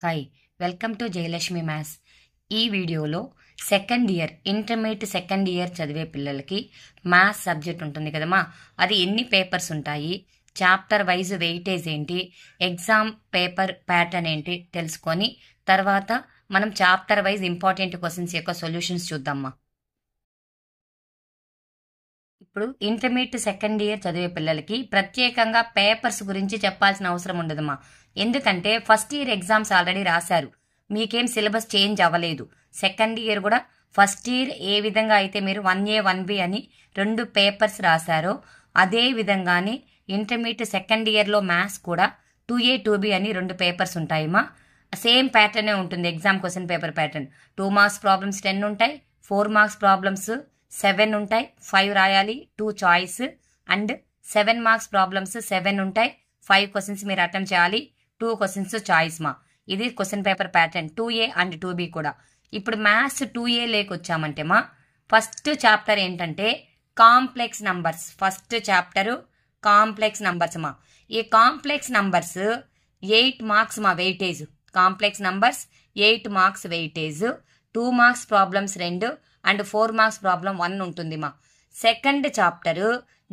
Hi welcome to Jayalakshmi maths. ఈ వీడియోలో second year intermediate second year చదివే పిల్లలకి మ్యాథ్స్ సబ్జెక్ట్ ఉంటుంది కదమ్మా, అది ఎన్ని పేపర్స్ ఉంటాయి, చాప్టర్ వైజ్ వెయిటేజ్ ఏంటి, ఎగ్జామ్ పేపర్ ప్యాటర్న్ ఏంటి తెలుసుకొని తర్వాత మనం చాప్టర్ వైజ్ ఇంపార్టెంట్ క్వశ్చన్స్ యొక్క సొల్యూషన్స్ చూద్దామా. ఇప్పుడు ఇంటర్మీడియట్ సెకండ్ ఇయర్ చదివే పిల్లలకి ప్రత్యేకంగా పేపర్స్ గురించి చెప్పాల్సిన అవసరం ఉండదమ్మా. ఎందుకంటే ఫస్ట్ ఇయర్ ఎగ్జామ్స్ ఆల్రెడీ రాశారు, మీకేం సిలబస్ చేంజ్ అవ్వలేదు. సెకండ్ ఇయర్ కూడా ఫస్ట్ ఇయర్ ఏ విధంగా అయితే మీరు 1A 1B అని 2 పేపర్స్ రాశారో అదే విధంగానే ఇంటర్మీడియట్ సెకండ్ ఇయర్లో మ్యాథ్స్ కూడా 2A 2B అని 2 పేపర్స్ ఉంటాయమ్మా. సేమ్ ప్యాటర్నే ఉంటుంది exam question paper pattern. 2 marks problems 10 ఉంటాయి, 4 మార్క్స్ ప్రాబ్లమ్స్ 7 ఉంటాయి, 5 రాయాలి, 2 చాయిస్, అండ్ 7 మార్క్స్ ప్రాబ్లమ్స్ 7 ఉంటాయి, 5 క్వశ్చన్స్ మీరు అటెంప్ట్ చేయాలి, 2 క్వశ్చన్స్ చాయిస్ మా. ఇది question paper pattern 2A and 2B కూడా. ఇప్పుడు మ్యాథ్స్ 2A లేకొచ్చామంటే మా ఫస్ట్ చాప్టర్ ఏంటంటే complex numbers. First chapter complex numbers మా. ఈ కాంప్లెక్స్ నంబర్స్ 8 మార్క్స్ మా weightage. Complex numbers 8 marks weightage, 2 marks problems 2 and 4 marks problem 1 ఉంటుంది మా. సెకండ్ చాప్టర్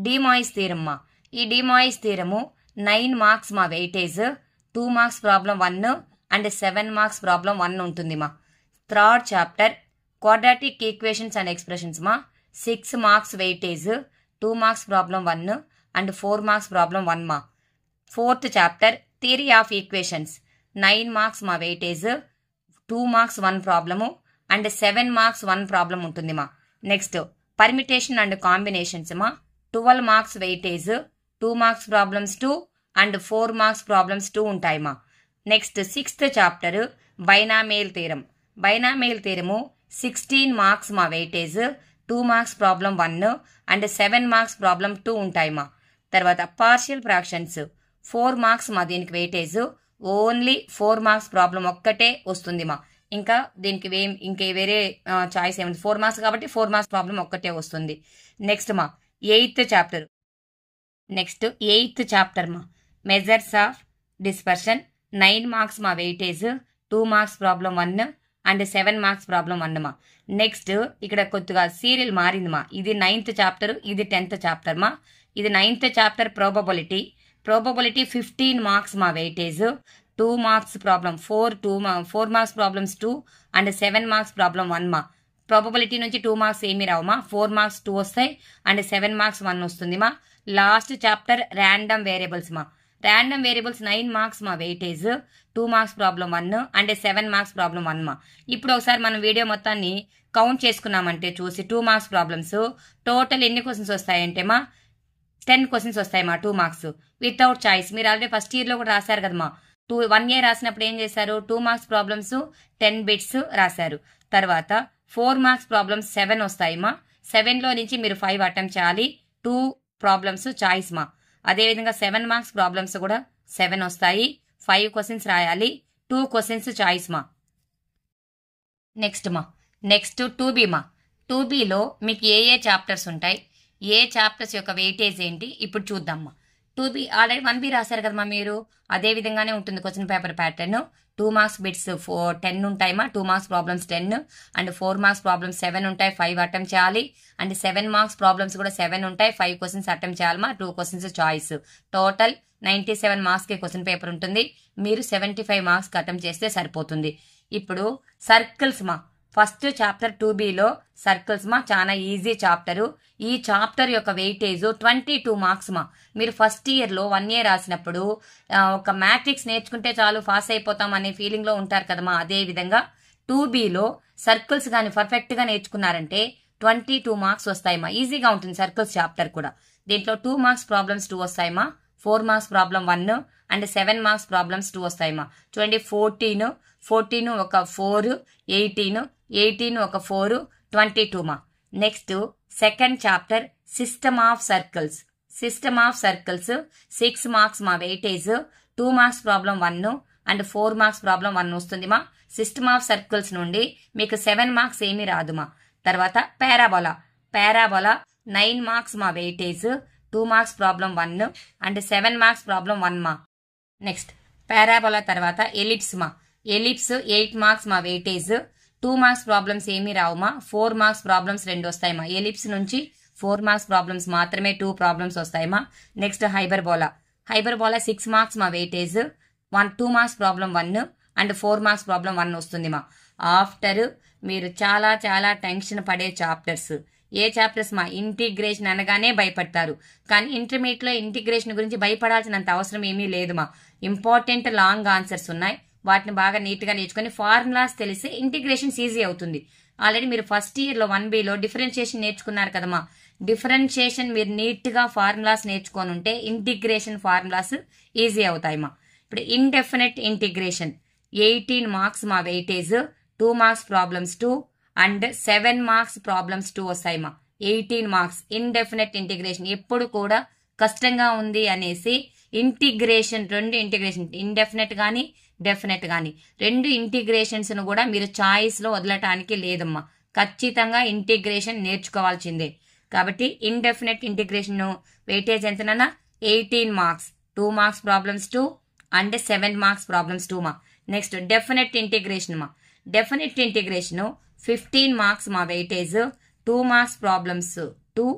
డిమాయిస్ థీరం మా. ఈ డిమాయిస్ థీరము 9 మార్క్స్ మా weightage, 2 marks problem 1 and 7 marks problem 1 ఉంటుంది మా. Third chapter quadratic equations and expressions మా. 6 marks weightage, 2 marks problem 1 and 4 marks problem 1 మా. Fourth chapter theory of equations 9 marks మా weightage, 2 marks 1 problem and 7 marks 1 ప్రాబ్లం ఉంటుంది మా. Next permutation and combinations మా. 12 marks weightage, 2 marks problems 2 and 4 marks problems 2 ఉంటాయి మా. Next sixth chapter binomial theorem. Binomial theorem 16 marks మా weightage, 2 marks problem 1 and 7 marks problem 2 ఉంటాయి మా. తర్వాత పార్షియల్ ఫ్రాక్షన్స్ 4 మార్క్స్ మా. దీనికి వెయిటేజ్ ఓన్లీ 4 మార్క్స్ ప్రాబ్లం ఒక్కటే వస్తుంది మా. ఇంకా దీనికి ఇంకే వేరే చాయిస్ ఏముంది, 4 మార్క్స్ కాబట్టి 4 మార్క్స్ ప్రాబ్లం ఒక్కటే వస్తుంది. నెక్స్ట్ మా ఎయిత్ చాప్టర్ మా మెజర్స్ ఆఫ్ డిస్పర్షన్ 9 మార్క్స్ మా weightage, 2 marks problem 1 and 7 marks problem 1 మా. నెక్స్ట్ ఇక్కడ కొద్దిగా సీరియల్ మారింది మా. ఇది 9th చాప్టర్, ఇది 10th చాప్టర్ మా. ఇది 9th చాప్టర్ ప్రాబబిలిటీ 15 మార్క్స్ మా weightage, 2 marks problem 4 marks problems 2 and 7 marks problem 1 మా. ప్రాబబిలిటీ నుంచి 2 మార్క్స్ ఏమీ రావు మా, 4 మార్క్స్ 2 వస్తాయి అండ్ 7 మార్క్స్ 1 వస్తుంది మా. లాస్ట్ చాప్టర్ ర్యాండమ్ వేరియబుల్స్ మా. ర్యాండమ్ వేరియబుల్స్ 9 మార్క్స్ మా weightage, 2 marks problem 1 and 7 marks problem 1 మా. ఇప్పుడు ఒకసారి మనం వీడియో మొత్తాన్ని కౌంట్ చేసుకున్నామంటే చూసి 2 మార్క్స్ ప్రాబ్లమ్స్ టోటల్ ఎన్ని క్వశ్చన్స్ వస్తాయంటే మా 10 క్వశ్చన్స్ వస్తాయి మా. 2 మార్క్స్ వితౌట్ చాయిస్. మీరు ఆల్రెడీ ఫస్ట్ ఇయర్లో కూడా రాశారు కదా మా. 1A రాసినప్పుడు ఏం చేశారు, 2 మార్క్స్ ప్రాబ్లమ్స్ 10 బిట్స్ రాశారు. తర్వాత 4 మార్క్స్ ప్రాబ్లమ్స్ 7 వస్తాయి మా. 7లో నుంచి మీరు 5 అటెంప్ట్ చేయాలి, 2 ప్రాబ్లమ్స్ చాయిస్ మా. అదేవిధంగా 7 మార్క్స్ ప్రాబ్లమ్స్ కూడా 7 వస్తాయి, 5 క్వశ్చన్స్ రాయాలి, 2 క్వశ్చన్స్ చాయిస్ మా. నెక్స్ట్ 2B మా. 2Bలో మీకు ఏ చాప్టర్స్ ఉంటాయి, ఏ చాప్టర్స్ యొక్క వెయిటేజ్ ఏంటి ఇప్పుడు చూద్దామ్మా. 2B ఆల్రెడీ 1B రాశారు కదమ్మా మీరు, అదే విధంగానే ఉంటుంది question paper pattern. 2 marks bits 10 ఉంటాయి మా, 2 marks problems 10 and 4 marks problems 7 ఉంటాయి, 5 అటెంప్ట్ చేయాలి అండ్ 7 మార్క్స్ ప్రాబ్లమ్స్ కూడా 7 ఉంటాయి, 5 క్వశ్చన్స్ అటెంప్ట్ చేయాలి మా, 2 క్వశ్చన్స్ చాయిస్. టోటల్ 97 మార్క్స్కి క్వశ్చన్ పేపర్ ఉంటుంది. మీరు 75 మార్క్స్కి అటెంప్ట్ చేస్తే సరిపోతుంది. ఇప్పుడు సర్కిల్స్ మా. ఫస్ట్ చాప్టర్ 2Bలో సర్కిల్స్ మా చాలా ఈజీ చాప్టరు. ఈ చాప్టర్ యొక్క వెయిటేజ్ 22 మార్క్స్ మా. మీరు ఫస్ట్ ఇయర్లో 1A రాసినప్పుడు ఒక మ్యాట్రిక్స్ నేర్చుకుంటే చాలు పాస్ అయిపోతాం అనే ఫీలింగ్లో ఉంటారు కదమ్మా. అదే విధంగా 2Bలో సర్కిల్స్ కానీ పర్ఫెక్ట్గా నేర్చుకున్నారంటే 22 మార్క్స్ వస్తాయి మా. ఈజీగా ఉంటుంది సర్కిల్స్ చాప్టర్ కూడా. దీంట్లో 2 మార్క్స్ ప్రాబ్లమ్స్ 2 వస్తాయి మా, 4 marks problem 1 and 7 marks problems 2 వస్తాయి మా. చూడండి 14 ఒక 4, 18 ఒక 4, 22 మా. Next second chapter system of circles. 6 marks మా weightage, 2 marks problem 1 and 4 marks problem 1 వస్తుంది మా. సిస్టమ్ ఆఫ్ సర్కిల్స్ నుండి మీకు 7 మార్క్స్ ఏమీ రాదు మా. తర్వాత పారాబోలా 9 మార్క్స్ మా weightage, 2 marks problem 1 and 7 marks problem 1 మా. నెక్స్ట్ పారాబోలా తర్వాత ఎలిప్స్ మా. ఎలిప్స్ 8 మార్క్స్ మా వెయిటేజ్. 2 మార్క్స్ ప్రాబ్లమ్స్ ఏమీ రావుమా. 4 మార్క్స్ ప్రాబ్లమ్స్ 2 వస్తాయమ్మా. ఎలిప్స్ నుంచి 4 మార్క్స్ ప్రాబ్లమ్స్ మాత్రమే 2 ప్రాబ్లమ్స్ వస్తాయమ్మా. నెక్స్ట్ హైపర్బోలా 6 మార్క్స్ మా weightage. 2 marks problem 1 and 4 marks problem 1 వస్తుంది మా. ఆఫ్టర్ మీరు చాలా చాలా టెన్షన్ పడే చాప్టర్స్. ఏ చాప్టర్స్ మా? ఇంటిగ్రేషన్ అనగానే భయపడతారు, కానీ ఇంటర్మీడియట్ లో ఇంటిగ్రేషన్ గురించి భయపడాల్సినంత అవసరం ఏమీ లేదు మా. ఇంపార్టెంట్ లాంగ్ ఆన్సర్స్ ఉన్నాయి, వాటిని బాగా నీట్ గా నేర్చుకుని ఫార్ములాస్ తెలిస్తే ఇంటిగ్రేషన్స్ ఈజీ అవుతుంది. ఆల్రెడీ మీరు ఫస్ట్ ఇయర్ లో 1B లో డిఫరెన్షియేషన్ నేర్చుకున్నారు కదమ్మా. డిఫరెన్షియేషన్ మీరు నీట్ గా ఫార్ములాస్ నేర్చుకొని ఉంటే ఇంటిగ్రేషన్ ఫార్ములాస్ ఈజీ అవుతాయి మా. ఇప్పుడు ఇండెఫినెట్ ఇంటిగ్రేషన్ 18 మార్క్స్ మా weightage. 2 marks problems 2 and 7 marks problems 2 వస్తాయి మా. 18 మార్క్స్ ఇండెఫినెట్ ఇంటిగ్రేషన్. ఎప్పుడు కూడా కష్టంగా ఉంది అనేసి ఇంటిగ్రేషన్, 2 ఇంటిగ్రేషన్, ఇండెఫినెట్ గానీ డెఫినెట్ గానీ 2 ఇంటిగ్రేషన్స్ ను కూడా మీరు చాయిస్ లో వదలటానికి లేదమ్మా. ఖచ్చితంగా ఇంటిగ్రేషన్ నేర్చుకోవాల్సిందే. కాబట్టి ఇండెఫినెట్ ఇంటిగ్రేషన్ వెయిటేజ్ ఎంతనన్నా 18 marks. 2 marks problems 2 and 7 marks problems 2 మా. నెక్స్ట్ డెఫినెట్ ఇంటిగ్రేషన్ మా. డెఫినెట్ ఇంటిగ్రేషన్ 15 మార్క్స్ మా weightage. 2 marks problems 2,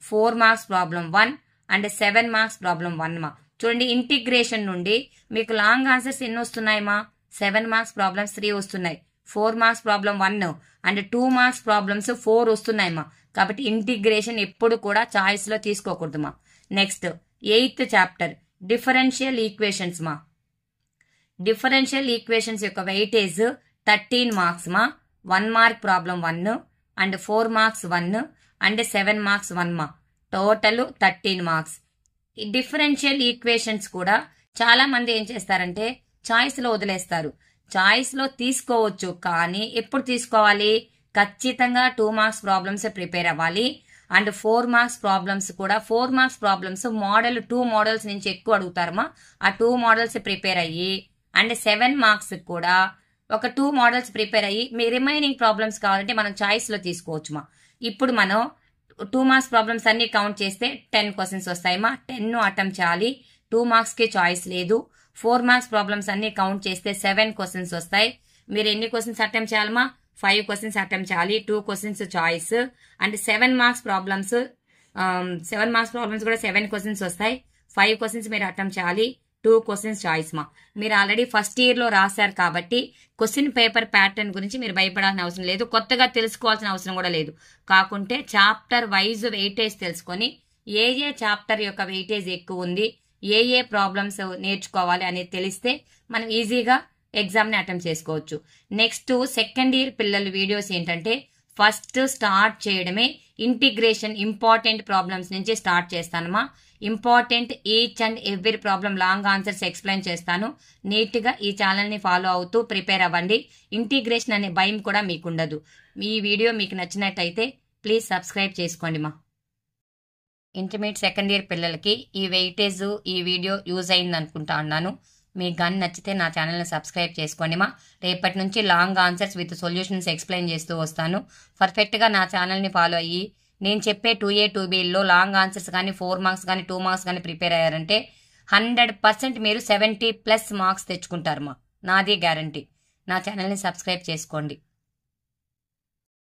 4 marks problem 1 and 7 marks problem 1 మా. చూడండి, ఇంటిగ్రేషన్ నుండి మీకు లాంగ్ ఆన్సర్స్ ఎన్ని వస్తున్నాయి మా? 7 మార్క్స్ ప్రాబ్లమ్స్ 3 వస్తున్నాయి, 4 marks problem 1 and 2 marks problems 4 వస్తున్నాయి మా. కాబట్టి ఇంటిగ్రేషన్ ఎప్పుడు కూడా చాయిస్ లో తీసుకోకూడదు మా. Next 8th chapter differential equations మా. డిఫరెన్షియల్ ఈక్వేషన్స్ యొక్క వెయిటేజ్ 13 మార్క్స్ మా. 1 mark problem 1 and 4 marks 1 and 7 marks 1 మా. Total 13 marks. ఈ డిఫరెన్షియల్ ఈక్వేషన్స్ కూడా చాలా మంది ఏం చేస్తారంటే చాయిస్ లో వదిలేస్తారు. చాయిస్ లో తీసుకోవచ్చు, కానీ ఎప్పుడు తీసుకోవాలి? ఖచ్చితంగా 2 మార్క్స్ ప్రాబ్లమ్స్ ప్రిపేర్ అవ్వాలి అండ్ 4 మార్క్స్ ప్రాబ్లమ్స్ కూడా. 4 మార్క్స్ ప్రాబ్లమ్స్ మోడల్ 2 మోడల్స్ నుంచి ఎక్కువ అడుగుతారమ్మా. ఆ 2 మోడల్స్ ప్రిపేర్ అయ్యి అండ్ 7 మార్క్స్ కూడా ఒక 2 మోడల్స్ ప్రిపేర్ అయ్యి మీ రిమైనింగ్ ప్రాబ్లమ్స్ కావాలంటే మనం చాయిస్ లో తీసుకోవచ్చు మా. ఇప్పుడు మనం 2 మార్క్స్ ప్రాబ్లమ్స్ అన్ని కౌంట్ చేస్తే 10 క్వశ్చన్స్ వస్తాయమ్మా. 10 అటెంప్ట్ చేయాలి, 2 మార్క్స్ కి చాయిస్ లేదు. 4 మార్క్స్ ప్రాబ్లమ్స్ అన్ని కౌంట్ చేస్తే 7 క్వశ్చన్స్ వస్తాయి. మీరు ఎన్ని క్వశ్చన్స్ అటెంప్ట్ చేయాలమ్మా? 5 క్వశ్చన్స్ అటెంప్ట్ చేయాలి, 2 questions choice and 7 marks problems. 7 marks problems కూడా 7 క్వశ్చన్స్ వస్తాయి. 5 క్వశ్చన్స్ మీరు అటెంప్ట్ చేయాలి, 2 క్వశ్చన్స్ చాయిస్ మా. మీరు ఆల్రెడీ ఫస్ట్ ఇయర్ లో రాశారు కాబట్టి క్వశ్చన్ పేపర్ ప్యాటర్న్ గురించి మీరు భయపడాల్సిన అవసరం లేదు, కొత్తగా తెలుసుకోవాల్సిన అవసరం కూడా లేదు. కాకుంటే చాప్టర్ వైజ్ వెయిటేజ్ తెలుసుకొని ఏ చాప్టర్ యొక్క వెయిటేజ్ ఎక్కువ ఉంది, ఏ ప్రాబ్లమ్స్ నేర్చుకోవాలి అనేది తెలిస్తే మనం ఈజీగా ఎగ్జామ్ ని అటెంప్ట్ చేసుకోవచ్చు. నెక్స్ట్ సెకండ్ ఇయర్ పిల్లల వీడియోస్ ఏంటంటే ఫస్ట్ స్టార్ట్ చేయడమే ఇంటిగ్రేషన్ ఇంపార్టెంట్ ప్రాబ్లమ్స్ నుంచి స్టార్ట్ చేస్తానమ్మా. Important each and every problem long answers explain చేస్తాను. నీట్ గా ఈ ఛానల్ ని ఫాలో అవుతూ ప్రిపేర్ అవ్వండి. ఇంటిగ్రేషన్ అనే భయం కూడా మీకు ఉండదు. ఈ వీడియో మీకు నచ్చినట్టయితే ప్లీజ్ సబ్స్క్రైబ్ చేసుకోండి మా. ఇంటర్మీడియట్ సెకండ్ ఇయర్ పిల్లలకి ఈ వెయిటేజ్ ఈ వీడియో యూజ్ అయింది అనుకుంటా ఉన్నాను. మీకు కానీ నచ్చితే నా ఛానల్ని సబ్స్క్రైబ్ చేసుకోండి మా. రేపటి నుంచి long answers with solutions explain చేస్తూ వస్తాను. పర్ఫెక్ట్గా నా ఛానల్ని ఫాలో అయ్యి నేను చెప్పే 2A 2Bలో లాంగ్ ఆన్సర్స్ కానీ 4 మార్క్స్ కానీ 2 మార్క్స్ కానీ ప్రిపేర్ అయ్యారంటే 100% మీరు 70+ మార్క్స్ తెచ్చుకుంటారు మా. నాది గ్యారంటీ. నా ఛానల్ని సబ్స్క్రైబ్ చేసుకోండి.